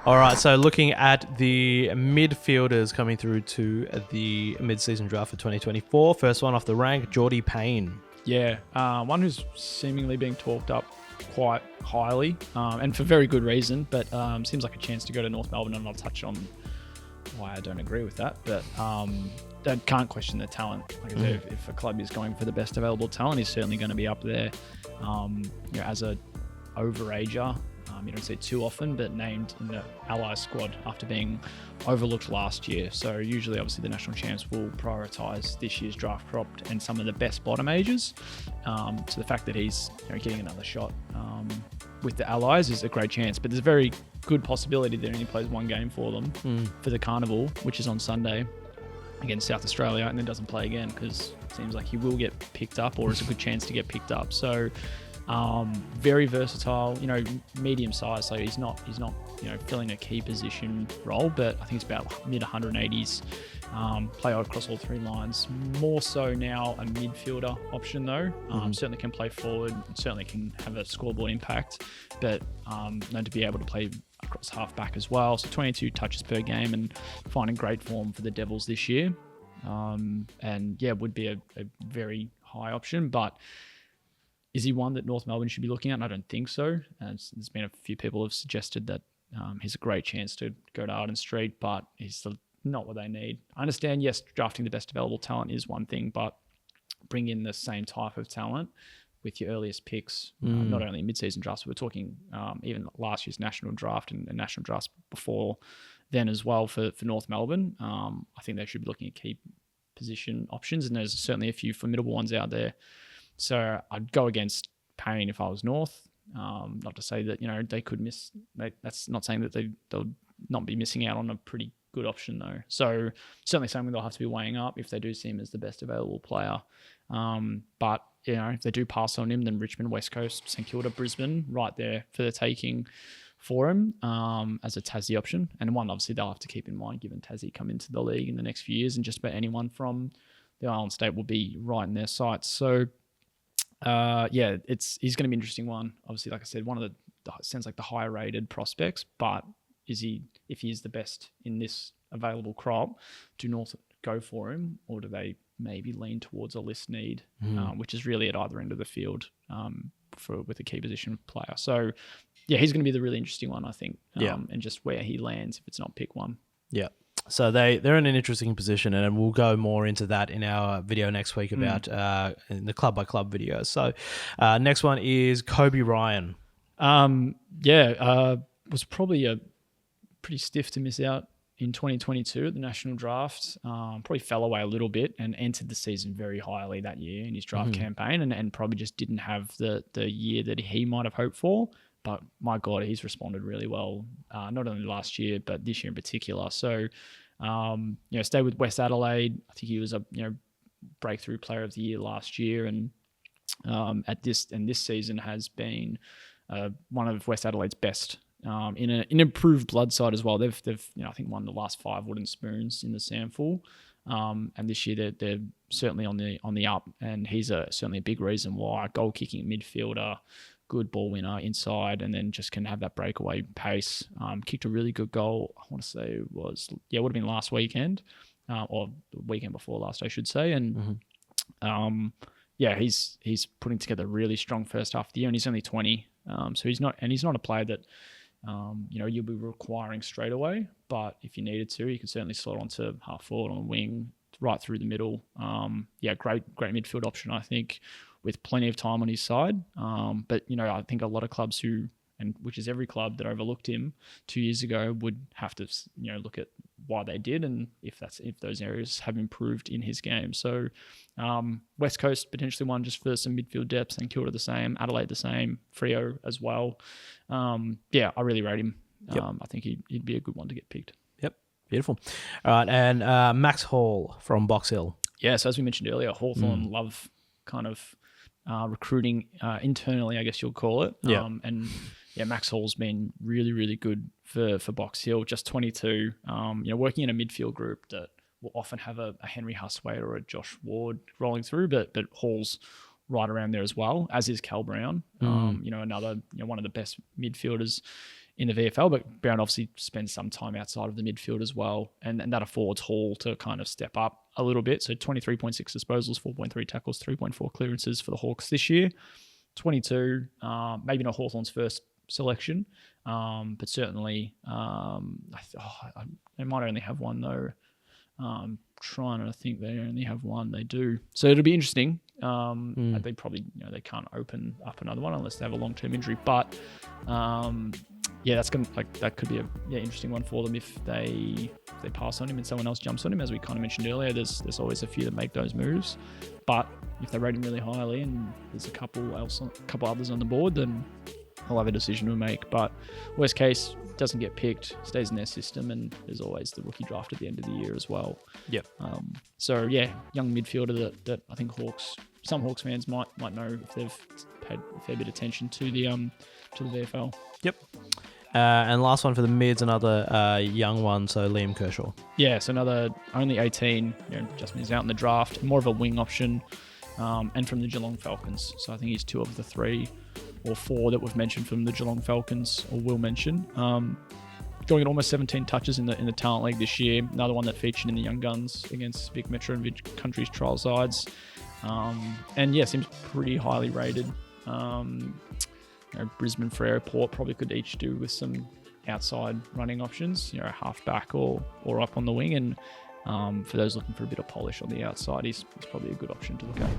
All right, so looking at the midfielders coming through to the mid-season draft for 2024. First one off the rank, Georgie Payne. Yeah, one who's seemingly being talked up quite highly, and for very good reason, but seems like a chance to go to North Melbourne, and I'll touch on why I don't agree with that, but I can't question the talent. Like I said, if a club is going for the best available talent, he's certainly going to be up there. As a overager, you don't see it too often, but named in the Allies squad after being overlooked last year. So usually, obviously, the national champs will prioritise this year's draft crop and some of the best bottom agers. So the fact that he's getting another shot with the Allies is a great chance. But there's a very good possibility that he only plays one game for them for the Carnival, which is on Sunday against South Australia, and then doesn't play again because it seems like he will get picked up, or is a good chance to get picked up. So very versatile, medium size, so he's not filling a key position role, but I think it's about mid 180s, play across all three lines. More so now a midfielder option though. Certainly can play forward, certainly can have a scoreboard impact, but known to be able to play across half back as well. So 22 touches per game and finding great form for the Devils this year. Would be a very high option, but is he one that North Melbourne should be looking at? And I don't think so. There's been a few people who have suggested that he's a great chance to go to Arden Street, but he's not what they need. I understand, yes, drafting the best available talent is one thing, but bring in the same type of talent with your earliest picks, not only mid-season drafts, but we're talking even last year's national draft and national drafts before then as well for North Melbourne. I think they should be looking at key position options, and there's certainly a few formidable ones out there. So I'd go against Payne if I was North. Not to say that they could miss. That's not saying that they'll not be missing out on a pretty good option though. So certainly something they'll have to be weighing up if they do see him as the best available player. But if they do pass on him, then Richmond, West Coast, St Kilda, Brisbane, right there for the taking for him as a Tassie option, and one obviously they'll have to keep in mind given Tassie come into the league in the next few years, and just about anyone from the Island State will be right in their sights. So. He's going to be an interesting one. Obviously, like I said, one of the sounds like the higher rated prospects, but if he is the best in this available crop, do North go for him, or do they maybe lean towards a list need, which is really at either end of the field with a key position player. So he's going to be the really interesting one, I think. And just where he lands if it's not pick one. Yeah. So they're in an interesting position, and we'll go more into that in our video next week about in the club by club video. So next one is Kobe Ryan. Was probably a pretty stiff to miss out in 2022 at the national draft. Probably fell away a little bit and entered the season very highly that year in his draft campaign, and probably just didn't have the year that he might have hoped for. But my God, he's responded really well, not only last year, but this year in particular. So, stayed with West Adelaide. I think he was a breakthrough player of the year last year, and this season has been one of West Adelaide's best in an improved blood side as well. They've I think won the last 5 wooden spoons in the SAMFL, and this year they're certainly on the up, and he's certainly a big reason why. Goal kicking midfielder. Good ball winner inside, and then just can have that breakaway pace. Kicked a really good goal. I want to say it would have been last weekend, or the weekend before last, I should say. And he's putting together a really strong first half of the year, and he's only 20. So he's not a player that you'll be requiring straight away. But if you needed to, you can certainly slot onto half forward on the wing, right through the middle. Great midfield option, I think, with plenty of time on his side. But I think a lot of clubs which is every club that overlooked him 2 years ago, would have to look at why they did, and if those areas have improved in his game. So West Coast potentially one just for some midfield depth, and Kilda the same, Adelaide the same, Freo as well. I really rate him. I think he'd be a good one to get picked. Yep, beautiful. All right, and Max Hall from Box Hill. Yeah, so as we mentioned earlier, Hawthorn love kind of recruiting internally, I guess you'll call it. Max Hall's been really, really good for Box Hill. Just 22. Working in a midfield group that will often have a Henry Huswaite or a Josh Ward rolling through, but Hall's right around there as well, as is Cal Brown. Another one of the best midfielders in the VFL, but Brown obviously spends some time outside of the midfield as well, and that affords Hall to kind of step up a little bit. So 23.6 disposals, 4.3 tackles, 3.4 clearances for the Hawks this year. 22, maybe not Hawthorn's first selection, but certainly they might only have one though. Trying to think they only have one. They do, so it'll be interesting. They probably they can't open up another one unless they have a long-term injury, but that's gonna that could be a interesting one for them if they pass on him and someone else jumps on him, as we kind of mentioned earlier. There's always a few that make those moves, but if they rate him really highly and there's a couple others on the board, then they'll have a decision to make. But worst case, doesn't get picked, stays in their system, and there's always the rookie draft at the end of the year as well. Yep. Young midfielder that I think some Hawks fans might know if they've paid a fair bit of attention to the VFL. Yep. And last one for the mids, another young one, so Liam Kershaw. Yeah, so another only 18, just means out in the draft, more of a wing option, and from the Geelong Falcons. So I think he's 2 of the 3 or 4 that we've mentioned from the Geelong Falcons, or will mention. Going at almost 17 touches in the Talent League this year. Another one that featured in the Young Guns against Vic Metro and Vic Country's trial sides. Seems pretty highly rated. Brisbane, Freo, Port probably could each do with some outside running options, a half-back or up on the wing. And for those looking for a bit of polish on the outside, he's probably a good option to look at.